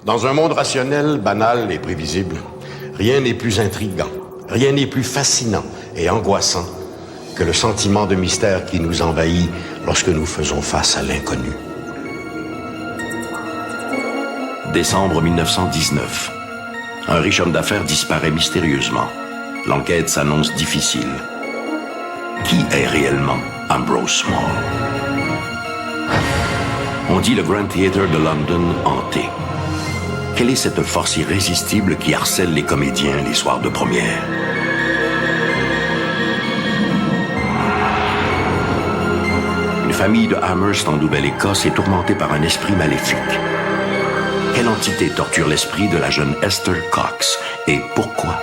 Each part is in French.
Dans un monde rationnel, banal et prévisible, rien n'est plus intriguant, rien n'est plus fascinant et angoissant que le sentiment de mystère qui nous envahit lorsque nous faisons face à l'inconnu. Décembre 1919. Un riche homme d'affaires disparaît mystérieusement. L'enquête s'annonce difficile. Qui est réellement Ambrose Small? On dit le Grand Theatre de London hanté. Quelle est cette force irrésistible qui harcèle les comédiens les soirs de première? Une famille de Amherst en Nouvelle-Écosse est tourmentée par un esprit maléfique. Quelle entité torture l'esprit de la jeune Esther Cox et pourquoi?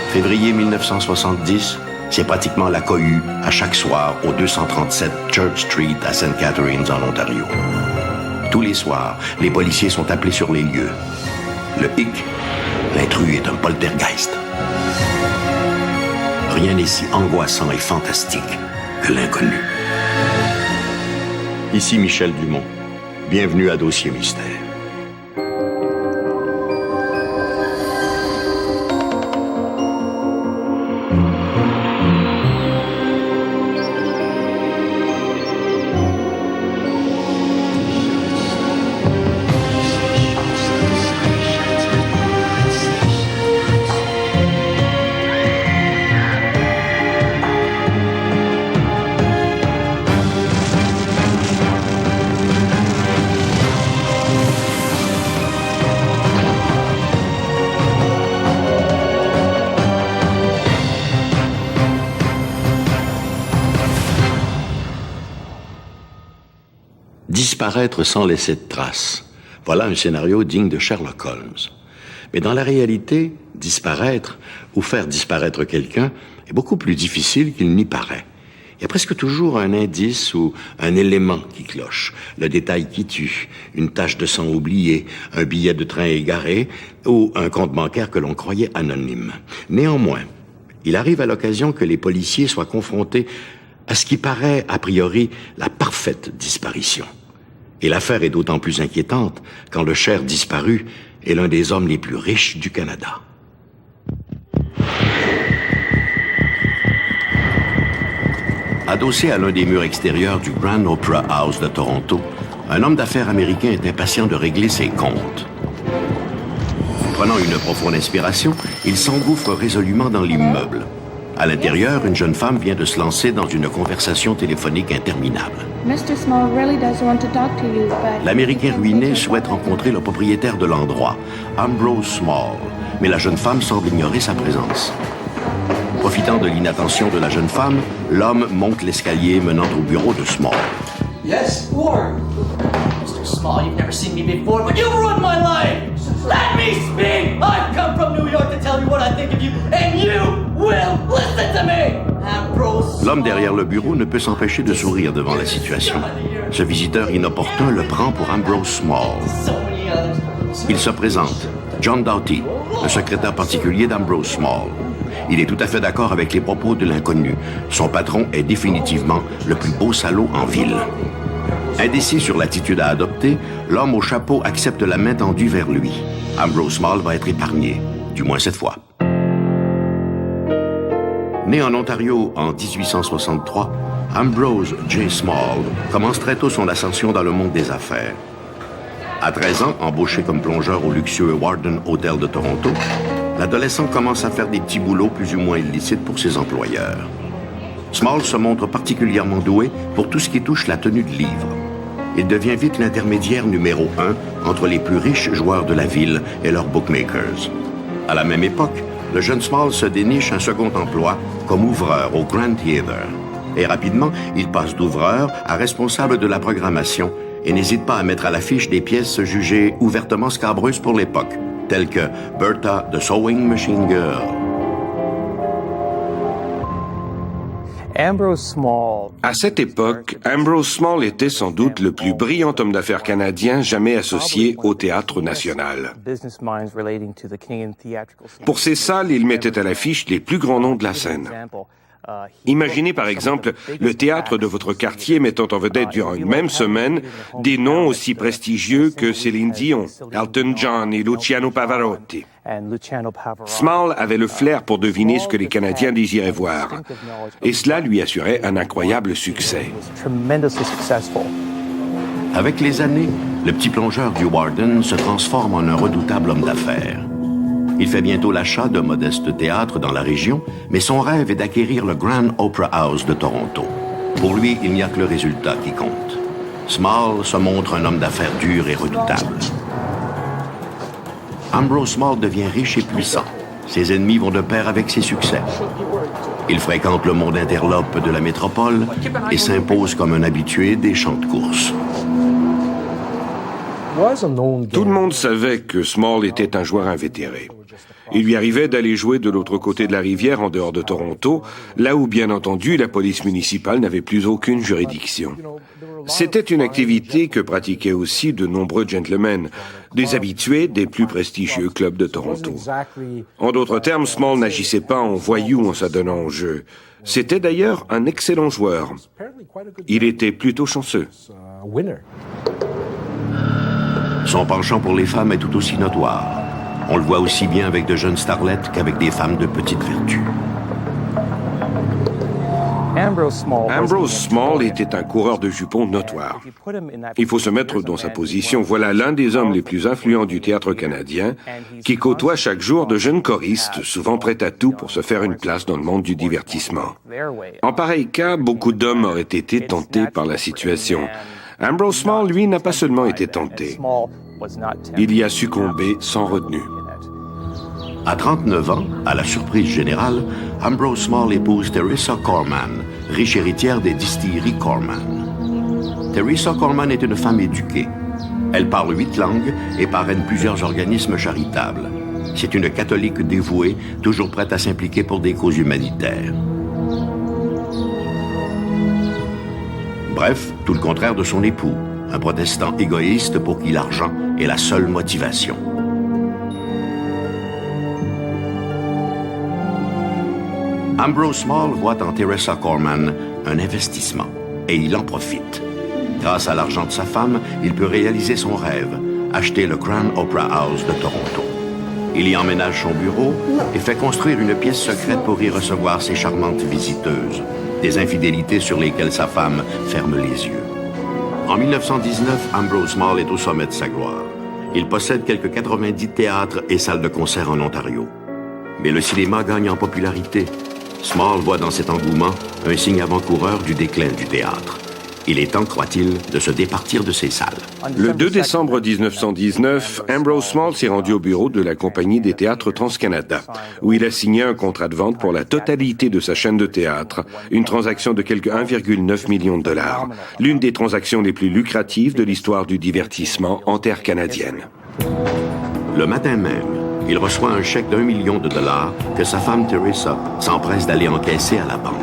Février 1970, c'est pratiquement la cohue à chaque soir au 237 Church Street à St. Catharines en Ontario. Tous les soirs, les policiers sont appelés sur les lieux. Le hic, l'intrus est un poltergeist. Rien n'est si angoissant et fantastique que l'inconnu. Ici Michel Dumont. Bienvenue à Dossier Mystère. Disparaître sans laisser de traces. Voilà un scénario digne de Sherlock Holmes. Mais dans la réalité, disparaître ou faire disparaître quelqu'un est beaucoup plus difficile qu'il n'y paraît. Il y a presque toujours un indice ou un élément qui cloche, le détail qui tue, une tache de sang oubliée, un billet de train égaré ou un compte bancaire que l'on croyait anonyme. Néanmoins, il arrive à l'occasion que les policiers soient confrontés à ce qui paraît, a priori, la parfaite disparition. Et l'affaire est d'autant plus inquiétante quand le cher disparu est l'un des hommes les plus riches du Canada. Adossé à l'un des murs extérieurs du Grand Opera House de Toronto, un homme d'affaires américain est impatient de régler ses comptes. Prenant une profonde inspiration, il s'engouffre résolument dans l'immeuble. À l'intérieur, une jeune femme vient de se lancer dans une conversation téléphonique interminable. L'Américain ruiné souhaite rencontrer le propriétaire de l'endroit, Ambrose Small, mais la jeune femme semble ignorer sa présence. Profitant de l'inattention de la jeune femme, l'homme monte l'escalier menant au bureau de Small. Yes, who are you? Mr. Small, you've never seen me before, but you've ruined my life! Let me speak! I've come from New York to tell you what I think of you, and you will listen to me! Ambrose. L'homme derrière le bureau ne peut s'empêcher de sourire devant la situation. Ce visiteur inopportun le prend pour Ambrose Small. Il se présente, John Doughty, le secrétaire particulier d'Ambrose Small. Il est tout à fait d'accord avec les propos de l'inconnu. Son patron est définitivement le plus beau salaud en ville. Indécis sur l'attitude à adopter, l'homme au chapeau accepte la main tendue vers lui. Ambrose Small va être épargné, du moins cette fois. Né en Ontario en 1863, Ambrose J. Small commence très tôt son ascension dans le monde des affaires. À 13 ans, embauché comme plongeur au luxueux Warden Hotel de Toronto, l'adolescent commence à faire des petits boulots plus ou moins illicites pour ses employeurs. Small se montre particulièrement doué pour tout ce qui touche la tenue de livres. Il devient vite l'intermédiaire numéro 1 entre les plus riches joueurs de la ville et leurs bookmakers. À la même époque, le jeune Small se déniche un second emploi comme ouvreur au Grand Theatre. Et rapidement, il passe d'ouvreur à responsable de la programmation et n'hésite pas à mettre à l'affiche des pièces jugées ouvertement scabreuses pour l'époque, telles que Bertha the Sewing Machine Girl. À cette époque, Ambrose Small était sans doute le plus brillant homme d'affaires canadien jamais associé au Théâtre national. Pour ses salles, il mettait à l'affiche les plus grands noms de la scène. Imaginez par exemple le théâtre de votre quartier mettant en vedette durant une même semaine des noms aussi prestigieux que Céline Dion, Elton John et Luciano Pavarotti. Small avait le flair pour deviner ce que les Canadiens désiraient voir, et cela lui assurait un incroyable succès. Avec les années, le petit plongeur du Warden se transforme en un redoutable homme d'affaires. Il fait bientôt l'achat d'un modeste théâtre dans la région, mais son rêve est d'acquérir le Grand Opera House de Toronto. Pour lui, il n'y a que le résultat qui compte. Small se montre un homme d'affaires dur et redoutable. Ambrose Small devient riche et puissant. Ses ennemis vont de pair avec ses succès. Il fréquente le monde interlope de la métropole et s'impose comme un habitué des champs de course. Tout le monde savait que Small était un joueur invétéré. Il lui arrivait d'aller jouer de l'autre côté de la rivière, en dehors de Toronto, là où, bien entendu, la police municipale n'avait plus aucune juridiction. C'était une activité que pratiquaient aussi de nombreux gentlemen, des habitués des plus prestigieux clubs de Toronto. En d'autres termes, Small n'agissait pas en voyou en s'adonnant au jeu. C'était d'ailleurs un excellent joueur. Il était plutôt chanceux. Son penchant pour les femmes est tout aussi notoire. On le voit aussi bien avec de jeunes starlettes qu'avec des femmes de petite vertu. Ambrose Small était un coureur de jupons notoire. Il faut se mettre dans sa position. Voilà l'un des hommes les plus influents du théâtre canadien qui côtoie chaque jour de jeunes choristes, souvent prêts à tout pour se faire une place dans le monde du divertissement. En pareil cas, beaucoup d'hommes auraient été tentés par la situation. Ambrose Small, lui, n'a pas seulement été tenté. Il y a succombé sans retenue. À 39 ans, à la surprise générale, Ambrose Small épouse Teresa Corman, riche héritière des distilleries Corman. Teresa Corman est une femme éduquée. Elle parle 8 langues et parraine plusieurs organismes charitables. C'est une catholique dévouée, toujours prête à s'impliquer pour des causes humanitaires. Bref, tout le contraire de son époux, un protestant égoïste pour qui l'argent est la seule motivation. Ambrose Small voit en Teresa Corman un investissement et il en profite. Grâce à l'argent de sa femme, il peut réaliser son rêve, acheter le Grand Opera House de Toronto. Il y emménage son bureau et fait construire une pièce secrète pour y recevoir ses charmantes visiteuses, des infidélités sur lesquelles sa femme ferme les yeux. En 1919, Ambrose Small est au sommet de sa gloire. Il possède quelques 90 théâtres et salles de concert en Ontario. Mais le cinéma gagne en popularité. Small voit dans cet engouement un signe avant-coureur du déclin du théâtre. Il est temps, croit-il, de se départir de ces salles. Le 2 décembre 1919, Ambrose Small s'est rendu au bureau de la Compagnie des théâtres Trans-Canada, où il a signé un contrat de vente pour la totalité de sa chaîne de théâtre, une transaction de quelque 1,9 million de dollars, l'une des transactions les plus lucratives de l'histoire du divertissement en terre canadienne. Le matin même, il reçoit un chèque d'1 million de dollars que sa femme Teresa s'empresse d'aller encaisser à la banque.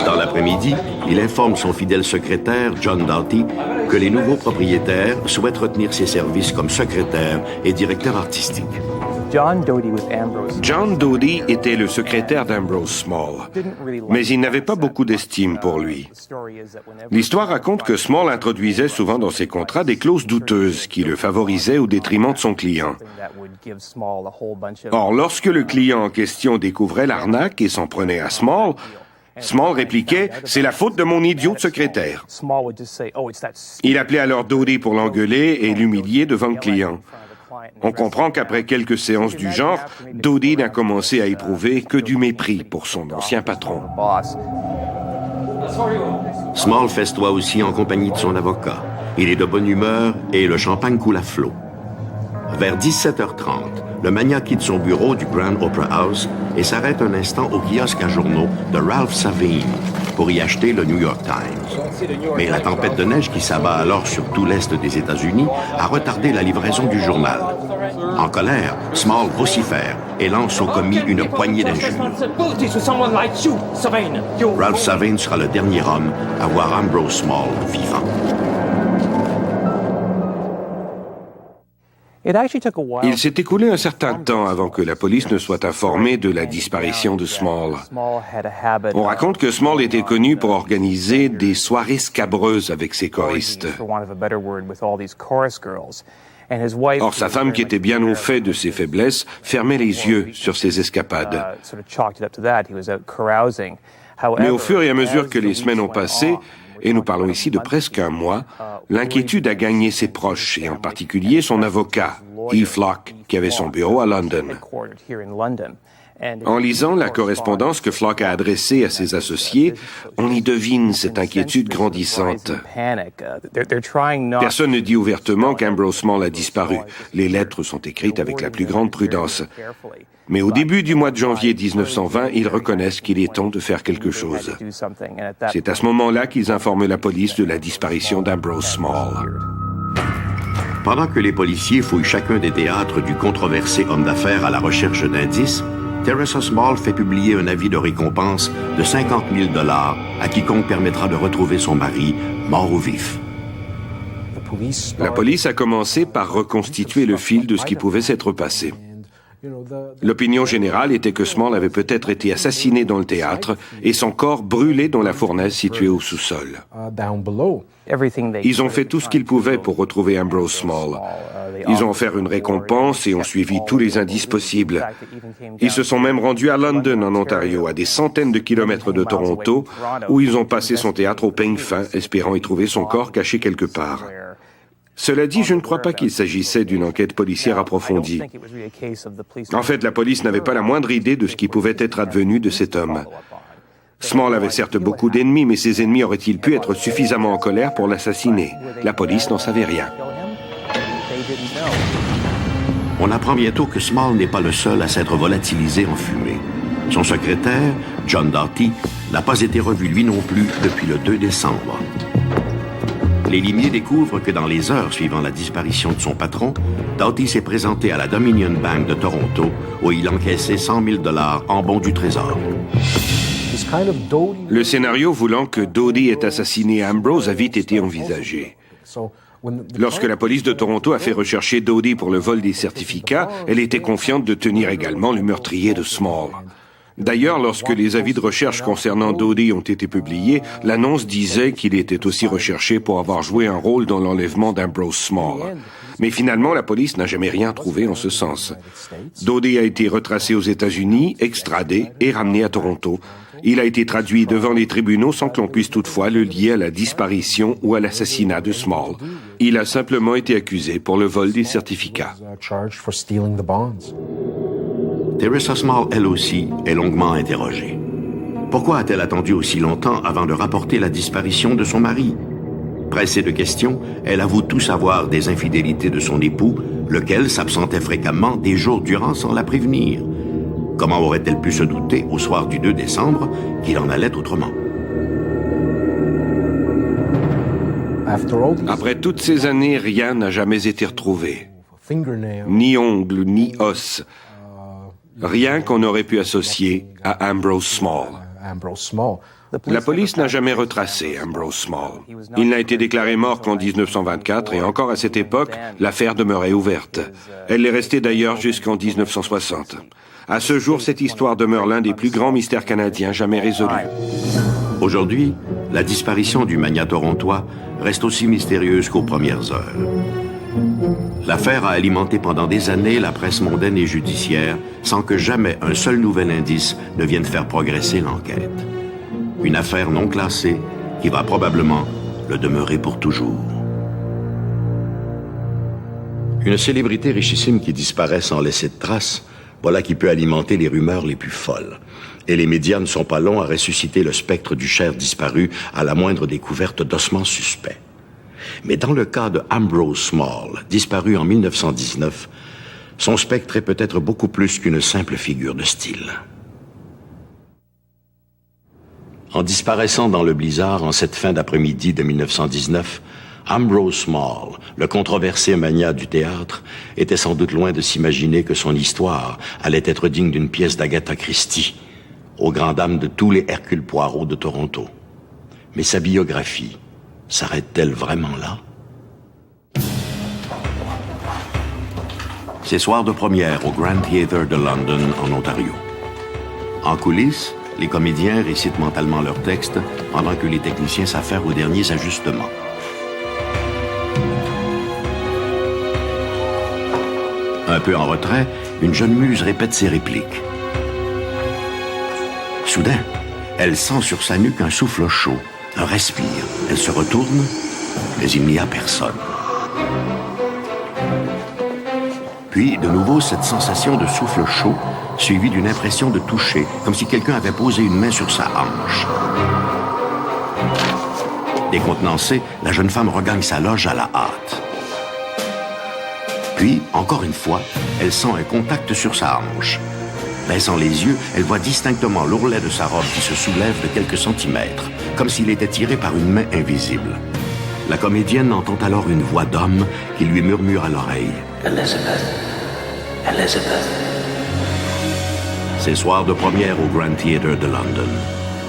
Dans l'après-midi, il informe son fidèle secrétaire, John Doughty, que les nouveaux propriétaires souhaitent retenir ses services comme secrétaire et directeur artistique. John Doughty était le secrétaire d'Ambrose Small, mais il n'avait pas beaucoup d'estime pour lui. L'histoire raconte que Small introduisait souvent dans ses contrats des clauses douteuses qui le favorisaient au détriment de son client. Or, lorsque le client en question découvrait l'arnaque et s'en prenait à Small, Small répliquait « C'est la faute de mon idiot de secrétaire ». Il appelait alors Doughty pour l'engueuler et l'humilier devant le client. On comprend qu'après quelques séances du genre, Doughty n'a commencé à éprouver que du mépris pour son ancien patron. Small festoie aussi en compagnie de son avocat. Il est de bonne humeur et le champagne coule à flot. Vers 17h30, le magnat quitte son bureau du Grand Opera House et s'arrête un instant au kiosque à journaux de Ralph Savine pour y acheter le New York Times. Mais la tempête de neige qui s'abat alors sur tout l'est des États-Unis a retardé la livraison du journal. En colère, Small vocifère et lance au commis une poignée d'injures. Ralph Savine sera le dernier homme à voir Ambrose Small vivant. Il s'est écoulé un certain temps avant que la police ne soit informée de la disparition de Small. On raconte que Small était connu pour organiser des soirées scabreuses avec ses choristes. Or, sa femme, qui était bien au fait de ses faiblesses, fermait les yeux sur ses escapades. Mais au fur et à mesure que les semaines ont passé, et nous parlons ici de presque un mois, l'inquiétude a gagné ses proches, et en particulier son avocat, E. Flock, qui avait son bureau à London. En lisant la correspondance que Flock a adressée à ses associés, on y devine cette inquiétude grandissante. Personne ne dit ouvertement qu'Ambrose Small a disparu. Les lettres sont écrites avec la plus grande prudence. Mais au début du mois de janvier 1920, ils reconnaissent qu'il est temps de faire quelque chose. C'est à ce moment-là qu'ils informent la police de la disparition d'Ambrose Small. Pendant que les policiers fouillent chacun des théâtres du controversé homme d'affaires à la recherche d'indices, Teresa Small fait publier un avis de récompense de 50 000 $ à quiconque permettra de retrouver son mari, mort ou vif. La police a commencé par reconstituer le fil de ce qui pouvait s'être passé. L'opinion générale était que Small avait peut-être été assassiné dans le théâtre et son corps brûlé dans la fournaise située au sous-sol. Ils ont fait tout ce qu'ils pouvaient pour retrouver Ambrose Small. Ils ont offert une récompense et ont suivi tous les indices possibles. Ils se sont même rendus à London, en Ontario, à des centaines de kilomètres de Toronto, où ils ont passé son théâtre au peigne fin, espérant y trouver son corps caché quelque part. Cela dit, je ne crois pas qu'il s'agissait d'une enquête policière approfondie. En fait, la police n'avait pas la moindre idée de ce qui pouvait être advenu de cet homme. Small avait certes beaucoup d'ennemis, mais ses ennemis auraient-ils pu être suffisamment en colère pour l'assassiner? La police n'en savait rien. On apprend bientôt que Small n'est pas le seul à s'être volatilisé en fumée. Son secrétaire, John Doughty, n'a pas été revu lui non plus depuis le 2 décembre. Les limiers découvrent que dans les heures suivant la disparition de son patron, Doughty s'est présenté à la Dominion Bank de Toronto où il encaissait 100 000 $ en bons du trésor. Le scénario voulant que Doughty ait assassiné Ambrose a vite été envisagé. Lorsque la police de Toronto a fait rechercher Doughty pour le vol des certificats, elle était confiante de tenir également le meurtrier de Small. D'ailleurs, lorsque les avis de recherche concernant Doughty ont été publiés, l'annonce disait qu'il était aussi recherché pour avoir joué un rôle dans l'enlèvement d'Ambrose Small. Mais finalement, la police n'a jamais rien trouvé en ce sens. Doughty a été retracé aux États-Unis, extradé et ramené à Toronto. Il a été traduit devant les tribunaux sans que l'on puisse toutefois le lier à la disparition ou à l'assassinat de Small. Il a simplement été accusé pour le vol des certificats. Teresa Small, elle aussi, est longuement interrogée. Pourquoi a-t-elle attendu aussi longtemps avant de rapporter la disparition de son mari? Pressée de questions, elle avoue tout savoir des infidélités de son époux, lequel s'absentait fréquemment des jours durant sans la prévenir. Comment aurait-elle pu se douter, au soir du 2 décembre, qu'il en allait autrement? Après toutes ces années, rien n'a jamais été retrouvé. Ni ongles, ni os. Rien qu'on aurait pu associer à Ambrose Small. La police n'a jamais retracé Ambrose Small. Il n'a été déclaré mort qu'en 1924 et encore à cette époque, l'affaire demeurait ouverte. Elle est restée d'ailleurs jusqu'en 1960. À ce jour, cette histoire demeure l'un des plus grands mystères canadiens jamais résolus. Aujourd'hui, la disparition du magnat torontois reste aussi mystérieuse qu'aux premières heures. L'affaire a alimenté pendant des années la presse mondaine et judiciaire sans que jamais un seul nouvel indice ne vienne faire progresser l'enquête. Une affaire non classée qui va probablement le demeurer pour toujours. Une célébrité richissime qui disparaît sans laisser de traces, voilà qui peut alimenter les rumeurs les plus folles. Et les médias ne sont pas longs à ressusciter le spectre du cher disparu à la moindre découverte d'ossements suspects. Mais dans le cas de Ambrose Small, disparu en 1919, son spectre est peut-être beaucoup plus qu'une simple figure de style. En disparaissant dans le blizzard en cette fin d'après-midi de 1919, Ambrose Small, le controversé magnat du théâtre, était sans doute loin de s'imaginer que son histoire allait être digne d'une pièce d'Agatha Christie, aux grandes dames de tous les Hercule Poirot de Toronto. Mais sa biographie s'arrête-t-elle vraiment là? C'est soir de première au Grand Theatre de London, en Ontario. En coulisses, les comédiens récitent mentalement leurs textes pendant que les techniciens s'affairent aux derniers ajustements. Un peu en retrait, une jeune muse répète ses répliques. Soudain, elle sent sur sa nuque un souffle chaud, un respire. Elle se retourne, mais il n'y a personne. Puis, de nouveau, cette sensation de souffle chaud, suivie d'une impression de toucher, comme si quelqu'un avait posé une main sur sa hanche. Décontenancée, la jeune femme regagne sa loge à la hâte. Puis, encore une fois, elle sent un contact sur sa hanche. Baissant les yeux, elle voit distinctement l'ourlet de sa robe qui se soulève de quelques centimètres, comme s'il était tiré par une main invisible. La comédienne entend alors une voix d'homme qui lui murmure à l'oreille. Elizabeth. Elizabeth. C'est soir de première au Grand Theatre de London.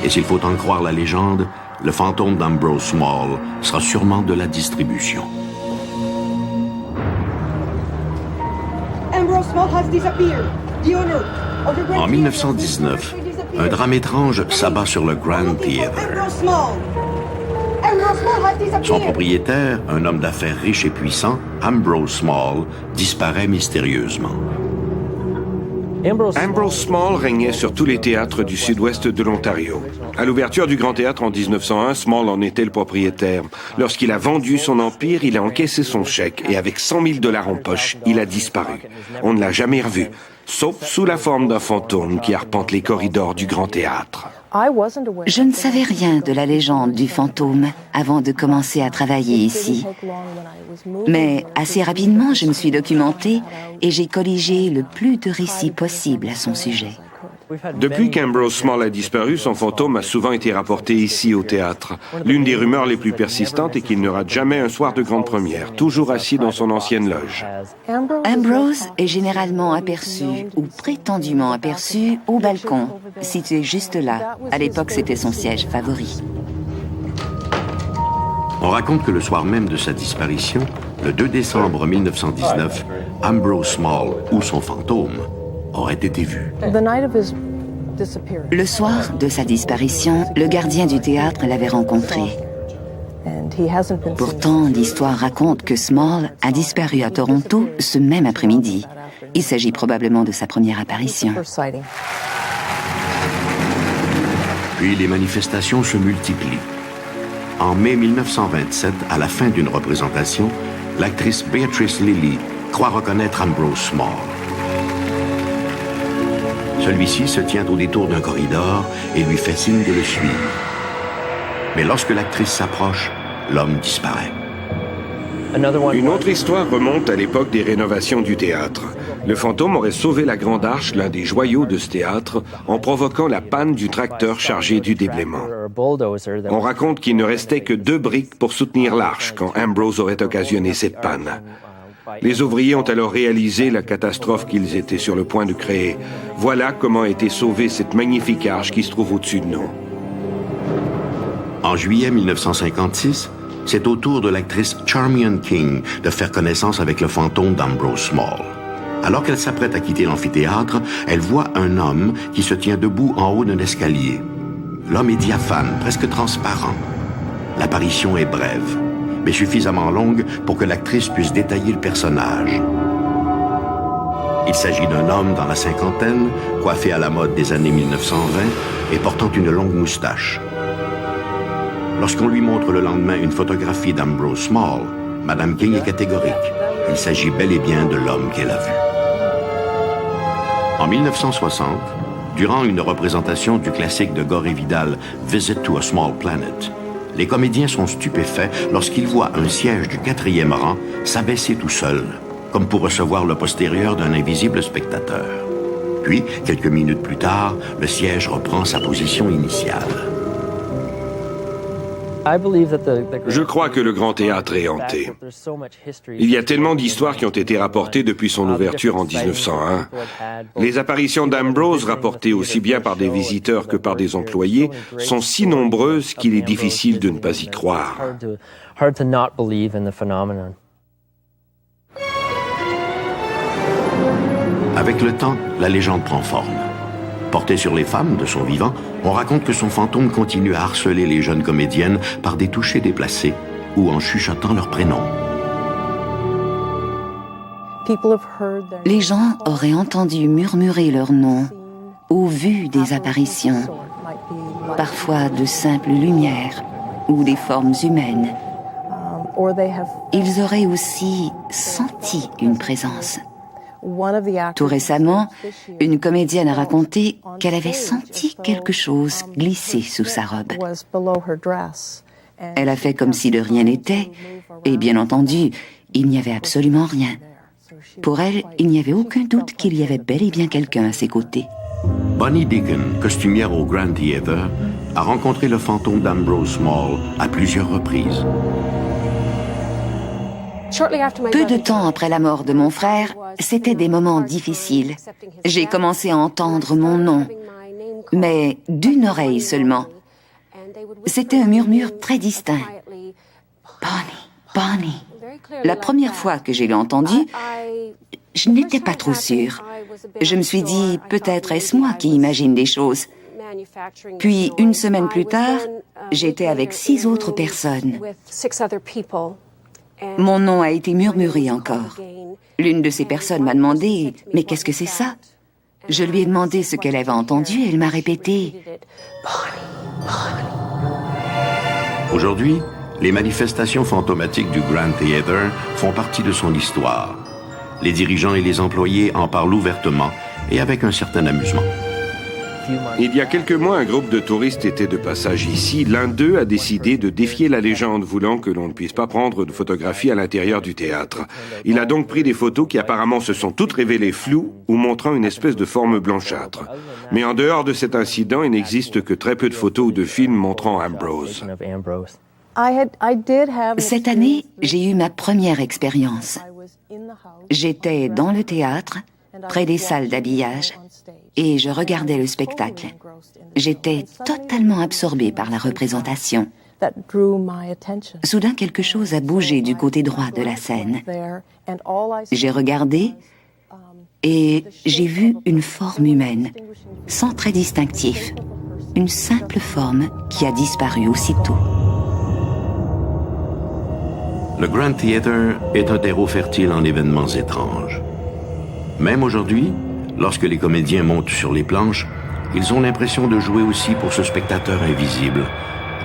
Et s'il faut en croire la légende, le fantôme d'Ambrose Small sera sûrement de la distribution. Ambrose Small has disappeared. The owner of the Grand En 1919, un drame étrange s'abat sur le Grand Theatre. Ambrose Small. Ambrose Small has disappeared. Son propriétaire, un homme d'affaires riche et puissant, Ambrose Small, disparaît mystérieusement. Ambrose Small régnait sur tous les théâtres du sud-ouest de l'Ontario. À l'ouverture du Grand Théâtre en 1901, Small en était le propriétaire. Lorsqu'il a vendu son empire, il a encaissé son chèque et avec 100 000 $ en poche, il a disparu. On ne l'a jamais revu, sauf sous la forme d'un fantôme qui arpente les corridors du Grand Théâtre. Je ne savais rien de la légende du fantôme avant de commencer à travailler ici. Mais assez rapidement, je me suis documentée et j'ai colligé le plus de récits possibles à son sujet. Depuis qu'Ambrose Small a disparu, son fantôme a souvent été rapporté ici au théâtre. L'une des rumeurs les plus persistantes est qu'il ne rate jamais un soir de grande première, toujours assis dans son ancienne loge. Ambrose est généralement aperçu, ou prétendument aperçu, au balcon, situé juste là. À l'époque, c'était son siège favori. On raconte que le soir même de sa disparition, le 2 décembre 1919, Ambrose Small, ou son fantôme, aurait été vu. Le soir de sa disparition, le gardien du théâtre l'avait rencontré. Pourtant, l'histoire raconte que Small a disparu à Toronto ce même après-midi. Il s'agit probablement de sa première apparition. Puis les manifestations se multiplient. En mai 1927, à la fin d'une représentation, l'actrice Beatrice Lillie croit reconnaître Ambrose Small. Celui-ci se tient au détour d'un corridor et lui fait signe de le suivre. Mais lorsque l'actrice s'approche, l'homme disparaît. Une autre histoire remonte à l'époque des rénovations du théâtre. Le fantôme aurait sauvé la Grande Arche, l'un des joyaux de ce théâtre, en provoquant la panne du tracteur chargé du déblaiement. On raconte qu'il ne restait que 2 briques pour soutenir l'arche quand Ambrose aurait occasionné cette panne. Les ouvriers ont alors réalisé la catastrophe qu'ils étaient sur le point de créer. Voilà comment a été sauvée cette magnifique arche qui se trouve au-dessus de nous. En juillet 1956, c'est au tour de l'actrice Charmian King de faire connaissance avec le fantôme d'Ambrose Small. Alors qu'elle s'apprête à quitter l'amphithéâtre, elle voit un homme qui se tient debout en haut d'un escalier. L'homme est diaphane, presque transparent. L'apparition est brève, mais suffisamment longue pour que l'actrice puisse détailler le personnage. Il s'agit d'un homme dans la cinquantaine, coiffé à la mode des années 1920 et portant une longue moustache. Lorsqu'on lui montre le lendemain une photographie d'Ambrose Small, Madame King est catégorique. Il s'agit bel et bien de l'homme qu'elle a vu. En 1960, durant une représentation du classique de Gore et Vidal, Visit to a Small Planet, les comédiens sont stupéfaits lorsqu'ils voient un siège du 4e rang s'abaisser tout seul, comme pour recevoir le postérieur d'un invisible spectateur. Puis, quelques minutes plus tard, le siège reprend sa position initiale. Je crois que le Grand Théâtre est hanté. Il y a tellement d'histoires qui ont été rapportées depuis son ouverture en 1901. Les apparitions d'Ambrose, rapportées aussi bien par des visiteurs que par des employés, sont si nombreuses qu'il est difficile de ne pas y croire. Avec le temps, la légende prend forme. Portée sur les femmes de son vivant, on raconte que son fantôme continue à harceler les jeunes comédiennes par des touchés déplacés ou en chuchotant leurs prénoms. Les gens auraient entendu murmurer leur nom ou vu des apparitions, parfois de simples lumières ou des formes humaines. Ils auraient aussi senti une présence. Tout récemment, une comédienne a raconté qu'elle avait senti quelque chose glisser sous sa robe. Elle a fait comme si de rien n'était, et bien entendu, il n'y avait absolument rien. Pour elle, il n'y avait aucun doute qu'il y avait bel et bien quelqu'un à ses côtés. Bonnie Deacon, costumière au Grand Theatre, a rencontré le fantôme d'Ambrose Small à plusieurs reprises. Peu de temps après la mort de mon frère, c'était des moments difficiles. J'ai commencé à entendre mon nom, mais d'une oreille seulement. C'était un murmure très distinct. Bonnie, Bonnie. La première fois que je l'ai entendu, je n'étais pas trop sûre. Je me suis dit, peut-être est-ce moi qui imagine des choses. Puis, une semaine plus tard, j'étais avec 6 autres personnes. Mon nom a été murmuré encore. L'une de ces personnes m'a demandé « Mais qu'est-ce que c'est ça ?» Je lui ai demandé ce qu'elle avait entendu et elle m'a répété « Aujourd'hui, les manifestations fantomatiques du Grand Theatre font partie de son histoire. Les dirigeants et les employés en parlent ouvertement et avec un certain amusement. Il y a quelques mois, un groupe de touristes était de passage ici. L'un d'eux a décidé de défier la légende, voulant que l'on ne puisse pas prendre de photographies à l'intérieur du théâtre. Il a donc pris des photos qui apparemment se sont toutes révélées floues ou montrant une espèce de forme blanchâtre. Mais en dehors de cet incident, il n'existe que très peu de photos ou de films montrant Ambrose. Cette année, j'ai eu ma première expérience. J'étais dans le théâtre, près des salles d'habillage, et je regardais le spectacle. J'étais totalement absorbée par la représentation. Soudain, quelque chose a bougé du côté droit de la scène. J'ai regardé et j'ai vu une forme humaine, sans trait distinctif. Une simple forme qui a disparu aussitôt. Le Grand Theatre est un terreau fertile en événements étranges. Même aujourd'hui, lorsque les comédiens montent sur les planches, ils ont l'impression de jouer aussi pour ce spectateur invisible,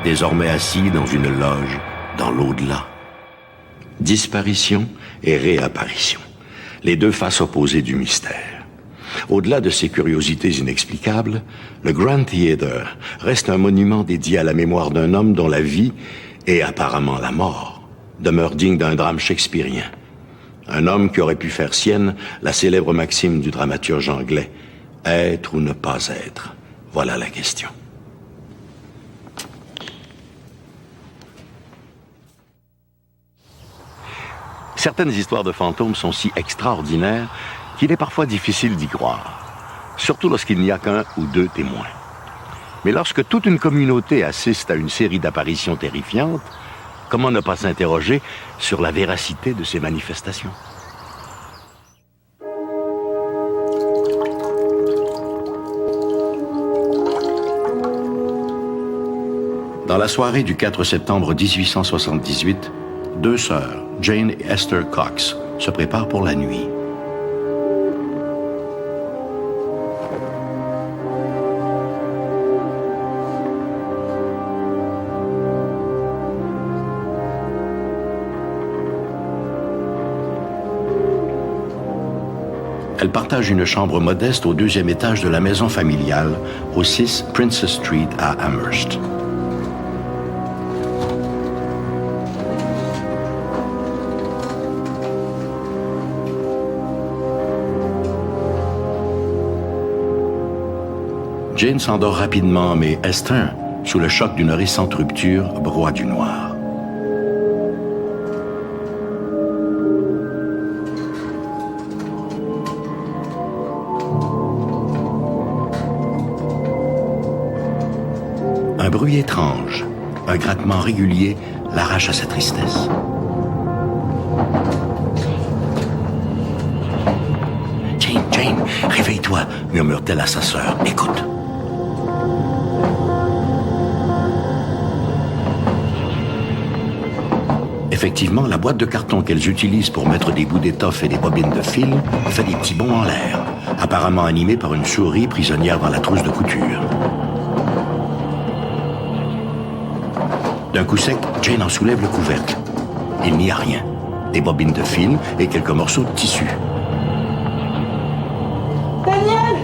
désormais assis dans une loge dans l'au-delà. Disparition et réapparition, les deux faces opposées du mystère. Au-delà de ces curiosités inexplicables, le Grand Theatre reste un monument dédié à la mémoire d'un homme dont la vie, et apparemment la mort, demeure digne d'un drame shakespearien. Un homme qui aurait pu faire sienne la célèbre maxime du dramaturge anglais « Être ou ne pas être ?» Voilà la question. Certaines histoires de fantômes sont si extraordinaires qu'il est parfois difficile d'y croire, surtout lorsqu'il n'y a qu'un ou deux témoins. Mais lorsque toute une communauté assiste à une série d'apparitions terrifiantes, comment ne pas s'interroger sur la véracité de ces manifestations? Dans la soirée du 4 septembre 1878, 2 sœurs, Jane et Esther Cox, se préparent pour la nuit. Elles partagent une chambre modeste au 2e étage de la maison familiale, au 6 Princess Street à Amherst. Jane s'endort rapidement, mais Esther, sous le choc d'une récente rupture, broie du noir. Un bruit étrange, un grattement régulier l'arrache à sa tristesse. Jane, réveille-toi, murmure-t-elle à sa sœur. Écoute. Effectivement, la boîte de carton qu'elles utilisent pour mettre des bouts d'étoffe et des bobines de fil fait des petits bonds en l'air, apparemment animée par une souris prisonnière dans la trousse de couture. D'un coup sec, Jane en soulève le couvercle. Il n'y a rien. Des bobines de fil et quelques morceaux de tissu. Daniel!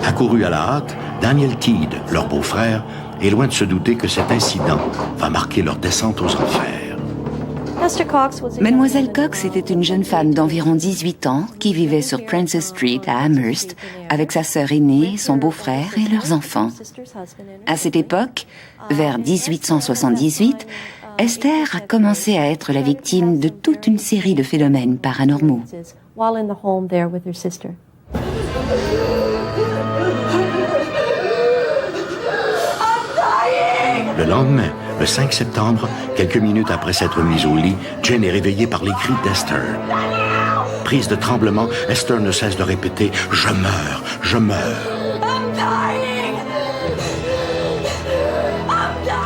Accouru à la hâte, Daniel Teed, leur beau-frère, est loin de se douter que cet incident va marquer leur descente aux enfers. Mademoiselle Cox était une jeune femme d'environ 18 ans qui vivait sur Princess Street à Amherst avec sa sœur aînée, son beau-frère et leurs enfants. À cette époque, vers 1878, Esther a commencé à être la victime de toute une série de phénomènes paranormaux. Le lendemain, le 5 septembre, quelques minutes après s'être mise au lit, Jane est réveillée par les cris d'Esther. Prise de tremblement, Esther ne cesse de répéter « Je meurs, je meurs ».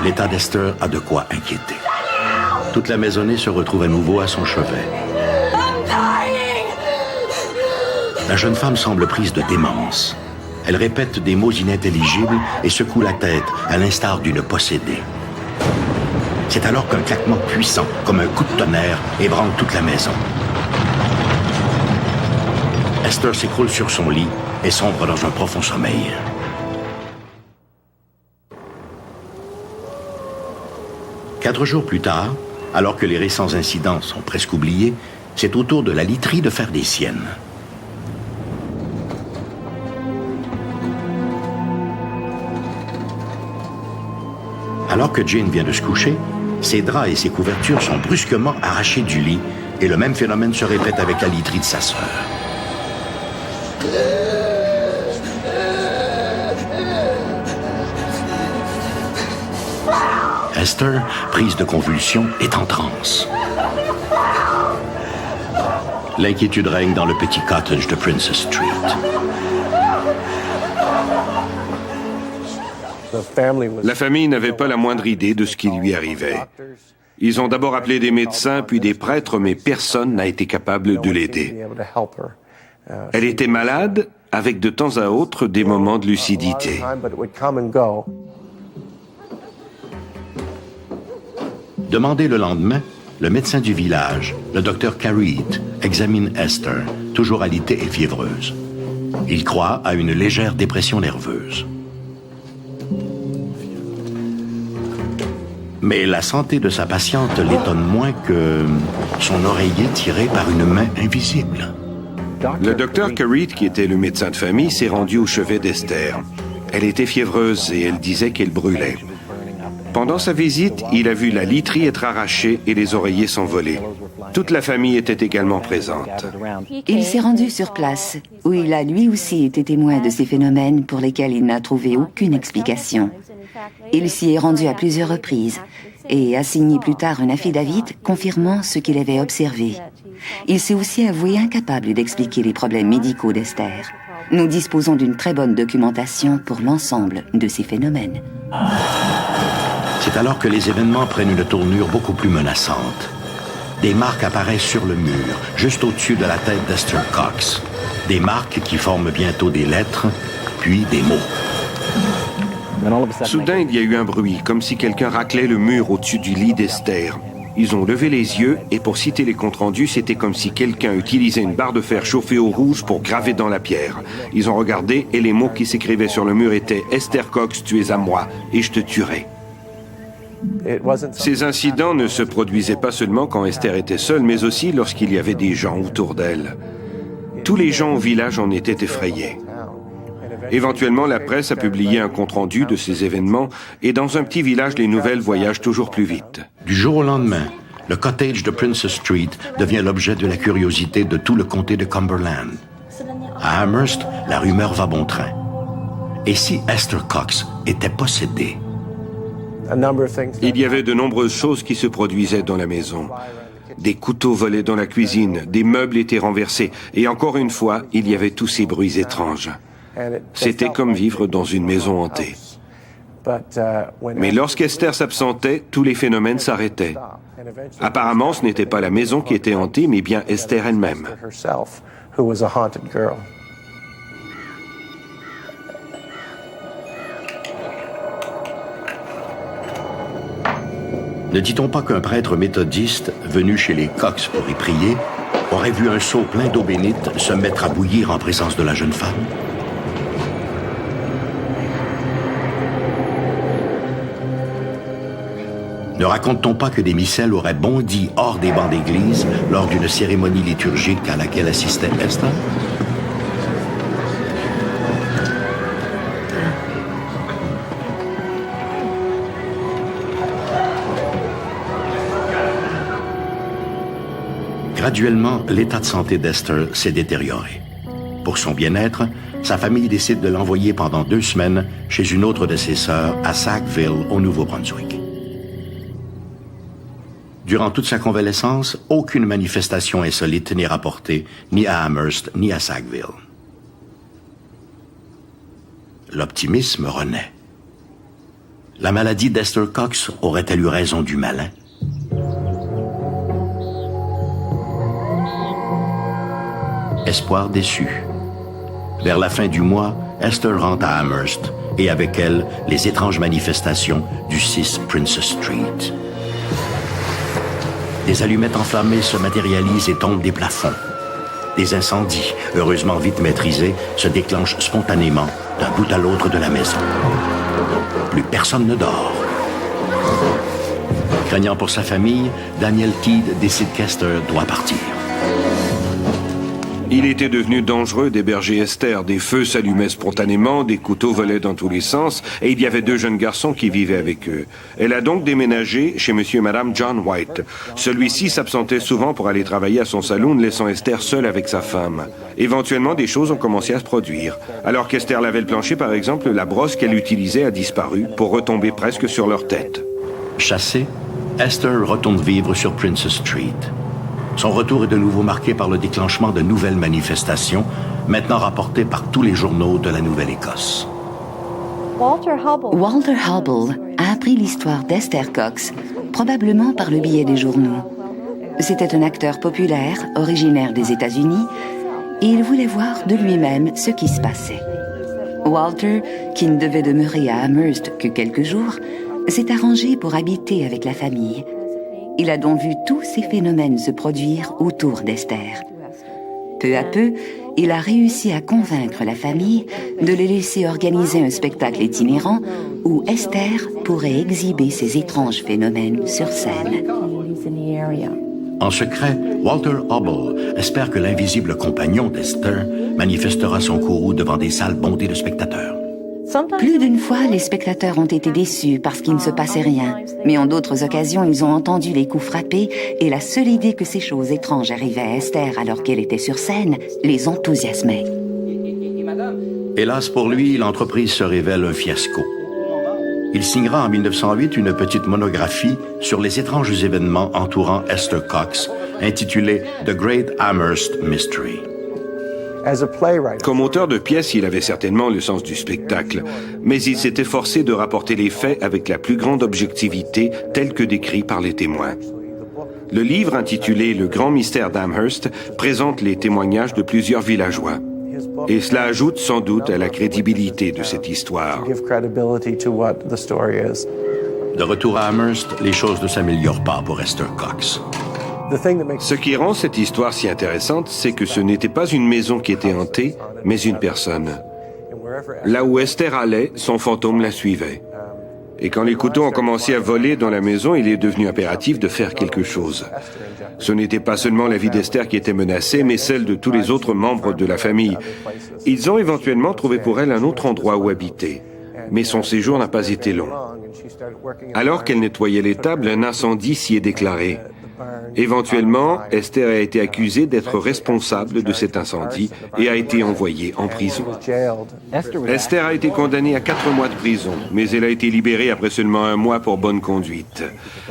L'état d'Esther a de quoi inquiéter. Toute la maisonnée se retrouve à nouveau à son chevet. La jeune femme semble prise de démence. Elle répète des mots inintelligibles et secoue la tête, à l'instar d'une possédée. C'est alors qu'un claquement puissant, comme un coup de tonnerre, ébranle toute la maison. Esther s'écroule sur son lit et sombre dans un profond sommeil. Quatre jours plus tard, alors que les récents incidents sont presque oubliés, c'est au tour de la literie de faire des siennes. Alors que Jane vient de se coucher, ses draps et ses couvertures sont brusquement arrachés du lit et le même phénomène se répète avec la literie de sa sœur. Esther, prise de convulsions, est en transe. L'inquiétude règne dans le petit cottage de Princess Street. La famille n'avait pas la moindre idée de ce qui lui arrivait. Ils ont d'abord appelé des médecins, puis des prêtres, mais personne n'a été capable de l'aider. Elle était malade, avec de temps à autre des moments de lucidité. Demandé le lendemain, le médecin du village, le docteur Carreet, examine Esther, toujours alitée et fiévreuse. Il croit à une légère dépression nerveuse. Mais la santé de sa patiente l'étonne moins que son oreiller tiré par une main invisible. Le docteur Carreet, qui était le médecin de famille, s'est rendu au chevet d'Esther. Elle était fiévreuse et elle disait qu'elle brûlait. Pendant sa visite, il a vu la literie être arrachée et les oreillers s'envoler. Toute la famille était également présente. Il s'est rendu sur place, où il a lui aussi été témoin de ces phénomènes pour lesquels il n'a trouvé aucune explication. Il s'y est rendu à plusieurs reprises et a signé plus tard un affidavit confirmant ce qu'il avait observé. Il s'est aussi avoué incapable d'expliquer les problèmes médicaux d'Esther. Nous disposons d'une très bonne documentation pour l'ensemble de ces phénomènes. C'est alors que les événements prennent une tournure beaucoup plus menaçante. Des marques apparaissent sur le mur, juste au-dessus de la tête d'Esther Cox. Des marques qui forment bientôt des lettres, puis des mots. Soudain, il y a eu un bruit, comme si quelqu'un raclait le mur au-dessus du lit d'Esther. Ils ont levé les yeux et pour citer les comptes rendus, c'était comme si quelqu'un utilisait une barre de fer chauffée au rouge pour graver dans la pierre. Ils ont regardé et les mots qui s'écrivaient sur le mur étaient « Esther Cox, tu es à moi et je te tuerai ». Ces incidents ne se produisaient pas seulement quand Esther était seule, mais aussi lorsqu'il y avait des gens autour d'elle. Tous les gens au village en étaient effrayés. Éventuellement, la presse a publié un compte-rendu de ces événements et dans un petit village, les nouvelles voyagent toujours plus vite. Du jour au lendemain, le cottage de Princess Street devient l'objet de la curiosité de tout le comté de Cumberland. À Amherst, la rumeur va bon train. Et si Esther Cox était possédée? Il y avait de nombreuses choses qui se produisaient dans la maison. Des couteaux volaient dans la cuisine, des meubles étaient renversés, et encore une fois, il y avait tous ces bruits étranges. C'était comme vivre dans une maison hantée. Mais lorsqu'Esther s'absentait, tous les phénomènes s'arrêtaient. Apparemment, ce n'était pas la maison qui était hantée, mais bien Esther elle-même. Ne dit-on pas qu'un prêtre méthodiste, venu chez les Cox pour y prier, aurait vu un seau plein d'eau bénite se mettre à bouillir en présence de la jeune femme? Ne raconte-t-on pas que des missels auraient bondi hors des bancs d'église lors d'une cérémonie liturgique à laquelle assistait Esther? Graduellement, l'état de santé d'Esther s'est détérioré. Pour son bien-être, sa famille décide de l'envoyer pendant 2 semaines chez une autre de ses sœurs à Sackville, au Nouveau-Brunswick. Durant toute sa convalescence, aucune manifestation insolite n'est rapportée ni à Amherst ni à Sackville. L'optimisme renaît. La maladie d'Esther Cox aurait-elle eu raison du malin? Espoir déçu. Vers la fin du mois, Esther rentre à Amherst et avec elle, les étranges manifestations du 6 Princess Street. Des allumettes enflammées se matérialisent et tombent des plafonds. Des incendies, heureusement vite maîtrisés, se déclenchent spontanément d'un bout à l'autre de la maison. Plus personne ne dort. Craignant pour sa famille, Daniel Teed décide qu'Esther doit partir. Il était devenu dangereux d'héberger Esther. Des feux s'allumaient spontanément, des couteaux volaient dans tous les sens, et il y avait 2 jeunes garçons qui vivaient avec eux. Elle a donc déménagé chez monsieur et madame John White. Celui-ci s'absentait souvent pour aller travailler à son saloon, laissant Esther seule avec sa femme. Éventuellement, des choses ont commencé à se produire. Alors qu'Esther lavait le plancher, par exemple, la brosse qu'elle utilisait a disparu pour retomber presque sur leur tête. Chassée, Esther retourne vivre sur Princess Street. Son retour est de nouveau marqué par le déclenchement de nouvelles manifestations, maintenant rapportées par tous les journaux de la Nouvelle-Écosse. Walter Hubble a appris l'histoire d'Esther Cox, probablement par le biais des journaux. C'était un acteur populaire, originaire des États-Unis, et il voulait voir de lui-même ce qui se passait. Walter, qui ne devait demeurer à Amherst que quelques jours, s'est arrangé pour habiter avec la famille. Il a donc vu tous ces phénomènes se produire autour d'Esther. Peu à peu, il a réussi à convaincre la famille de les laisser organiser un spectacle itinérant où Esther pourrait exhiber ces étranges phénomènes sur scène. En secret, Walter Hubble espère que l'invisible compagnon d'Esther manifestera son courroux devant des salles bondées de spectateurs. Plus d'une fois, les spectateurs ont été déçus parce qu'il ne se passait rien. Mais en d'autres occasions, ils ont entendu les coups frappés et la seule idée que ces choses étranges arrivaient à Esther alors qu'elle était sur scène les enthousiasmait. Hélas pour lui, l'entreprise se révèle un fiasco. Il signera en 1908 une petite monographie sur les étranges événements entourant Esther Cox, intitulée The Great Amherst Mystery. Comme auteur de pièces, il avait certainement le sens du spectacle, mais il s'était forcé de rapporter les faits avec la plus grande objectivité, tels que décrits par les témoins. Le livre, intitulé « Le grand mystère d'Amherst », présente les témoignages de plusieurs villageois. Et cela ajoute sans doute à la crédibilité de cette histoire. De retour à Amherst, les choses ne s'améliorent pas pour Esther Cox. Ce qui rend cette histoire si intéressante, c'est que ce n'était pas une maison qui était hantée, mais une personne. Là où Esther allait, son fantôme la suivait. Et quand les couteaux ont commencé à voler dans la maison, il est devenu impératif de faire quelque chose. Ce n'était pas seulement la vie d'Esther qui était menacée, mais celle de tous les autres membres de la famille. Ils ont éventuellement trouvé pour elle un autre endroit où habiter. Mais son séjour n'a pas été long. Alors qu'elle nettoyait les tables, un incendie s'y est déclaré. Éventuellement, Esther a été accusée d'être responsable de cet incendie et a été envoyée en prison. Esther a été condamnée à 4 mois de prison, mais elle a été libérée après seulement 1 mois pour bonne conduite.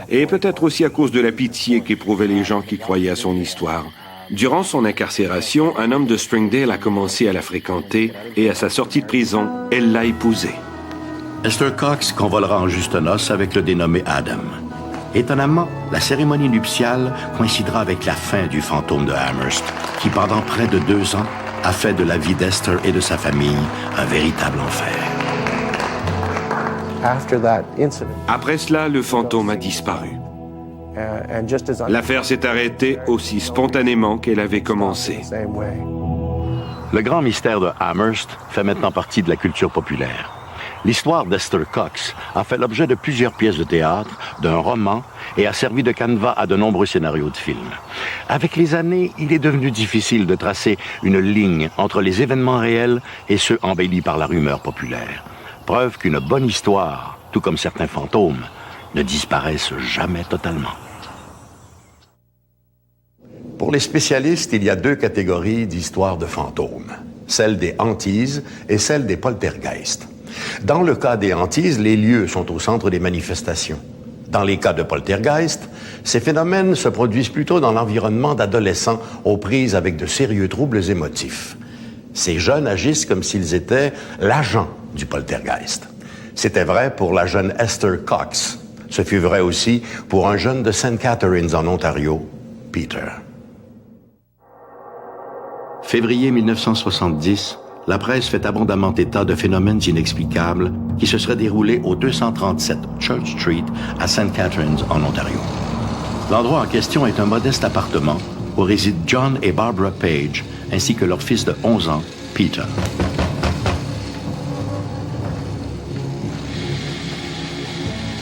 Et peut-être aussi à cause de la pitié qu'éprouvaient les gens qui croyaient à son histoire. Durant son incarcération, un homme de Springdale a commencé à la fréquenter et à sa sortie de prison, elle l'a épousé. Esther Cox convolera en juste noces avec le dénommé Adam. Étonnamment, la cérémonie nuptiale coïncidera avec la fin du fantôme de Amherst, qui pendant près de 2 ans a fait de la vie d'Esther et de sa famille un véritable enfer. Après cela, le fantôme a disparu. L'affaire s'est arrêtée aussi spontanément qu'elle avait commencé. Le grand mystère de Amherst fait maintenant partie de la culture populaire. L'histoire d'Esther Cox a fait l'objet de plusieurs pièces de théâtre, d'un roman et a servi de canevas à de nombreux scénarios de films. Avec les années, il est devenu difficile de tracer une ligne entre les événements réels et ceux embellis par la rumeur populaire. Preuve qu'une bonne histoire, tout comme certains fantômes, ne disparaissent jamais totalement. Pour les spécialistes, il y a 2 catégories d'histoires de fantômes, celle des hantises et celle des poltergeists. Dans le cas des hantises, les lieux sont au centre des manifestations. Dans les cas de poltergeist, ces phénomènes se produisent plutôt dans l'environnement d'adolescents aux prises avec de sérieux troubles émotifs. Ces jeunes agissent comme s'ils étaient l'agent du poltergeist. C'était vrai pour la jeune Esther Cox. Ce fut vrai aussi pour un jeune de St. Catharines en Ontario, Peter. Février 1970, la presse fait abondamment état de phénomènes inexplicables qui se seraient déroulés au 237 Church Street à St. Catharines, en Ontario. L'endroit en question est un modeste appartement où résident John et Barbara Page, ainsi que leur fils de 11 ans, Peter.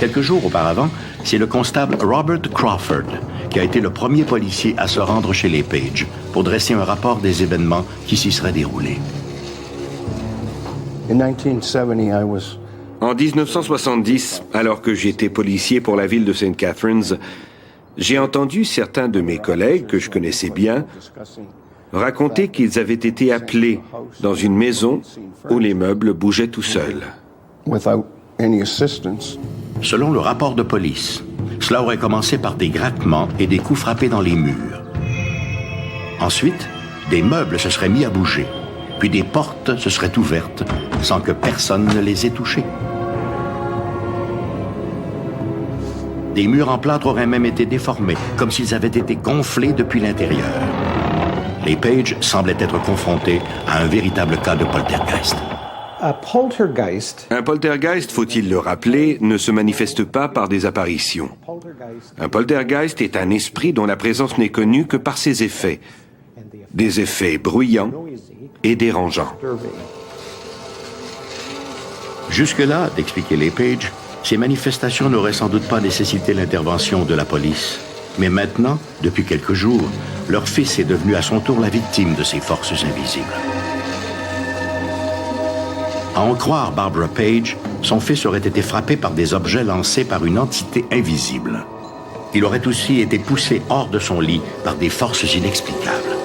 Quelques jours auparavant, c'est le constable Robert Crawford qui a été le premier policier à se rendre chez les Page pour dresser un rapport des événements qui s'y seraient déroulés. En 1970, alors que j'étais policier pour la ville de St. Catharines, j'ai entendu certains de mes collègues que je connaissais bien raconter qu'ils avaient été appelés dans une maison où les meubles bougeaient tout seuls. Selon le rapport de police, cela aurait commencé par des grattements et des coups frappés dans les murs. Ensuite, des meubles se seraient mis à bouger, puis des portes se seraient ouvertes sans que personne ne les ait touchées. Des murs en plâtre auraient même été déformés, comme s'ils avaient été gonflés depuis l'intérieur. Les Page semblaient être confrontés à un véritable cas de poltergeist. Un poltergeist, faut-il le rappeler, ne se manifeste pas par des apparitions. Un poltergeist est un esprit dont la présence n'est connue que par ses effets. Des effets bruyants et dérangeants. Jusque-là, d'expliquer les Page, ces manifestations n'auraient sans doute pas nécessité l'intervention de la police. Mais maintenant, depuis quelques jours, leur fils est devenu à son tour la victime de ces forces invisibles. À en croire Barbara Page, son fils aurait été frappé par des objets lancés par une entité invisible. Il aurait aussi été poussé hors de son lit par des forces inexplicables.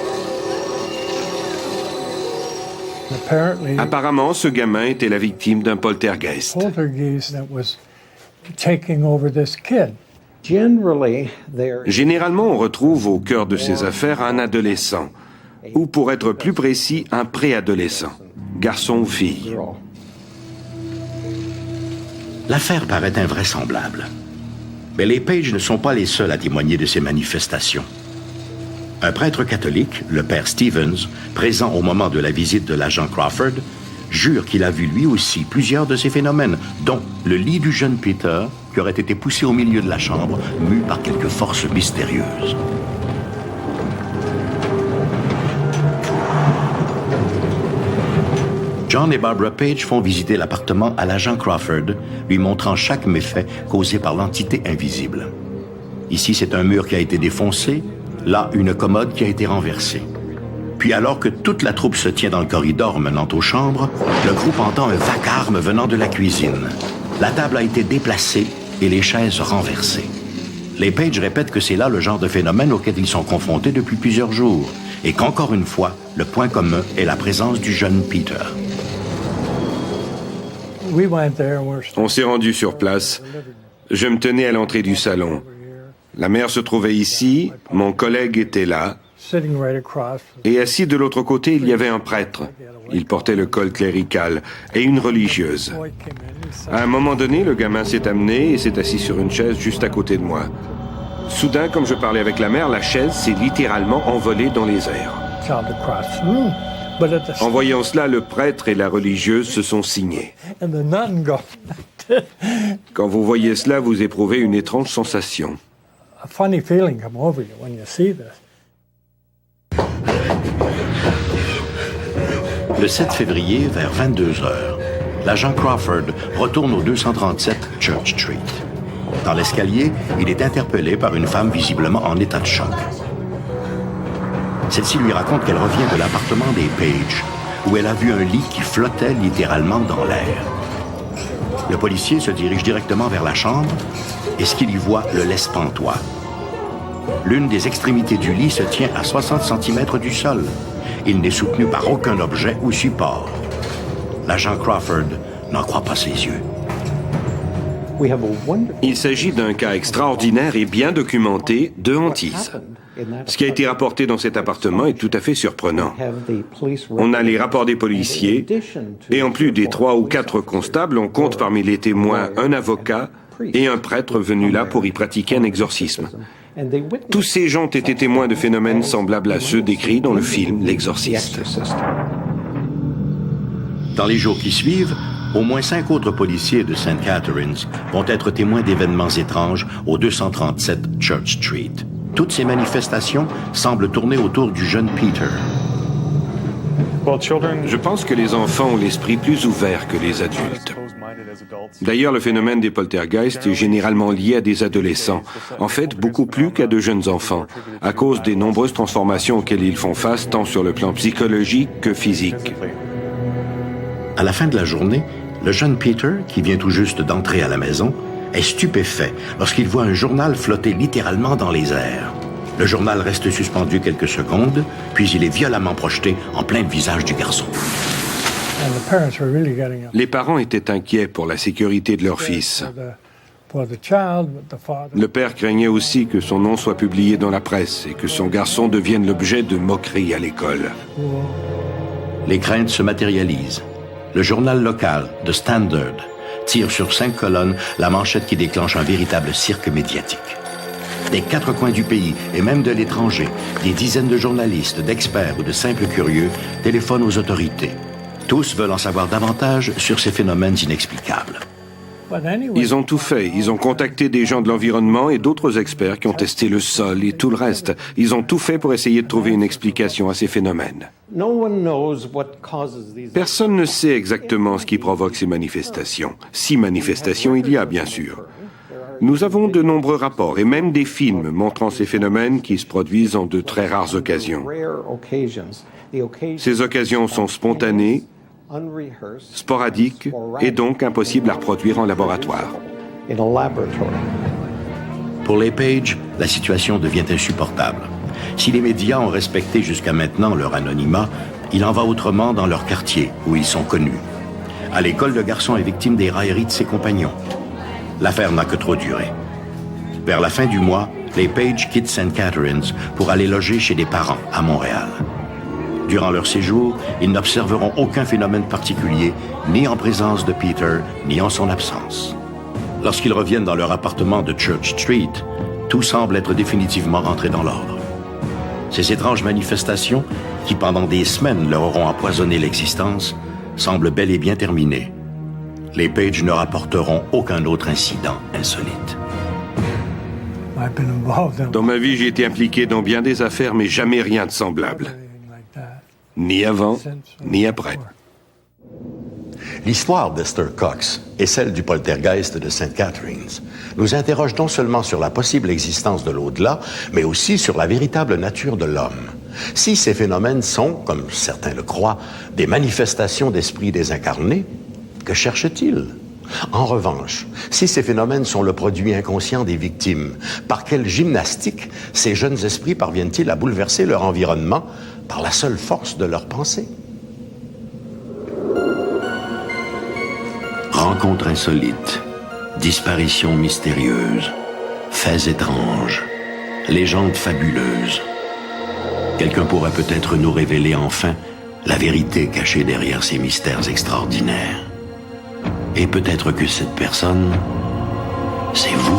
Apparemment, ce gamin était la victime d'un poltergeist. Généralement, on retrouve au cœur de ces affaires un adolescent, ou pour être plus précis, un préadolescent, garçon ou fille. L'affaire paraît invraisemblable. Mais les Page ne sont pas les seuls à témoigner de ces manifestations. Un prêtre catholique, le père Stevens, présent au moment de la visite de l'agent Crawford, jure qu'il a vu lui aussi plusieurs de ces phénomènes, dont le lit du jeune Peter qui aurait été poussé au milieu de la chambre, mu par quelques forces mystérieuses. John et Barbara Page font visiter l'appartement à l'agent Crawford, lui montrant chaque méfait causé par l'entité invisible. Ici, c'est un mur qui a été défoncé, là, une commode qui a été renversée. Puis alors que toute la troupe se tient dans le corridor menant aux chambres, le groupe entend un vacarme venant de la cuisine. La table a été déplacée et les chaises renversées. Les Page répètent que c'est là le genre de phénomène auquel ils sont confrontés depuis plusieurs jours et qu'encore une fois, le point commun est la présence du jeune Peter. On s'est rendu sur place. Je me tenais à l'entrée du salon. La mère se trouvait ici, mon collègue était là, et assis de l'autre côté, il y avait un prêtre. Il portait le col clérical, et une religieuse. À un moment donné, le gamin s'est amené et s'est assis sur une chaise juste à côté de moi. Soudain, comme je parlais avec la mère, la chaise s'est littéralement envolée dans les airs. En voyant cela, le prêtre et la religieuse se sont signés. Quand vous voyez cela, vous éprouvez une étrange sensation. Le 7 février, vers 22h, l'agent Crawford retourne au 237 Church Street. Dans l'escalier, il est interpellé par une femme visiblement en état de choc. Celle-ci lui raconte qu'elle revient de l'appartement des Page, où elle a vu un lit qui flottait littéralement dans l'air. Le policier se dirige directement vers la chambre et ce qu'il y voit le laisse pantois. L'une des extrémités du lit se tient à 60 cm du sol. Il n'est soutenu par aucun objet ou support. L'agent Crawford n'en croit pas ses yeux. Il s'agit d'un cas extraordinaire et bien documenté de hantise. Ce qui a été rapporté dans cet appartement est tout à fait surprenant. On a les rapports des policiers, et en plus des 3 ou 4 constables, on compte parmi les témoins un avocat et un prêtre venu là pour y pratiquer un exorcisme. Tous ces gens ont été témoins de phénomènes semblables à ceux décrits dans le film L'Exorciste. Dans les jours qui suivent, au moins 5 autres policiers de St. Catharines vont être témoins d'événements étranges au 237 Church Street. Toutes ces manifestations semblent tourner autour du jeune Peter. Je pense que les enfants ont l'esprit plus ouvert que les adultes. D'ailleurs, le phénomène des poltergeists est généralement lié à des adolescents, en fait beaucoup plus qu'à de jeunes enfants, à cause des nombreuses transformations auxquelles ils font face tant sur le plan psychologique que physique. À la fin de la journée, le jeune Peter, qui vient tout juste d'entrer à la maison, est stupéfait lorsqu'il voit un journal flotter littéralement dans les airs. Le journal reste suspendu quelques secondes, puis il est violemment projeté en plein visage du garçon. Les parents étaient inquiets pour la sécurité de leur fils. Le père craignait aussi que son nom soit publié dans la presse et que son garçon devienne l'objet de moqueries à l'école. Les craintes se matérialisent. Le journal local, The Standard, tire sur 5 colonnes la manchette qui déclenche un véritable cirque médiatique. Des 4 coins du pays et même de l'étranger, des dizaines de journalistes, d'experts ou de simples curieux téléphonent aux autorités. Tous veulent en savoir davantage sur ces phénomènes inexplicables. Ils ont tout fait. Ils ont contacté des gens de l'environnement et d'autres experts qui ont testé le sol et tout le reste. Ils ont tout fait pour essayer de trouver une explication à ces phénomènes. Personne ne sait exactement ce qui provoque ces manifestations. 6 manifestations il y a, bien sûr. Nous avons de nombreux rapports et même des films montrant ces phénomènes qui se produisent en de très rares occasions. Ces occasions sont spontanées, sporadiques et donc impossibles à reproduire en laboratoire. Pour les Page, la situation devient insupportable. Si les médias ont respecté jusqu'à maintenant leur anonymat, il en va autrement dans leur quartier, où ils sont connus. À l'école, le garçon est victime des railleries de ses compagnons. L'affaire n'a que trop duré. Vers la fin du mois, les Page quittent St. Catharines pour aller loger chez des parents à Montréal. Durant leur séjour, ils n'observeront aucun phénomène particulier, ni en présence de Peter, ni en son absence. Lorsqu'ils reviennent dans leur appartement de Church Street, tout semble être définitivement rentré dans l'ordre. Ces étranges manifestations, qui pendant des semaines leur auront empoisonné l'existence, semblent bel et bien terminées. Les Page ne rapporteront aucun autre incident insolite. Dans ma vie, j'ai été impliqué dans bien des affaires, mais jamais rien de semblable. Ni avant, ni après. L'histoire d'Esther Cox et celle du poltergeist de St. Catharines nous interroge non seulement sur la possible existence de l'au-delà, mais aussi sur la véritable nature de l'homme. Si ces phénomènes sont, comme certains le croient, des manifestations d'esprits désincarnés, que cherchent-ils? En revanche, si ces phénomènes sont le produit inconscient des victimes, par quelle gymnastique ces jeunes esprits parviennent-ils à bouleverser leur environnement par la seule force de leur pensée? Rencontres insolites, disparitions mystérieuses, faits étranges, légendes fabuleuses. Quelqu'un pourrait peut-être nous révéler enfin la vérité cachée derrière ces mystères extraordinaires. Et peut-être que cette personne, c'est vous.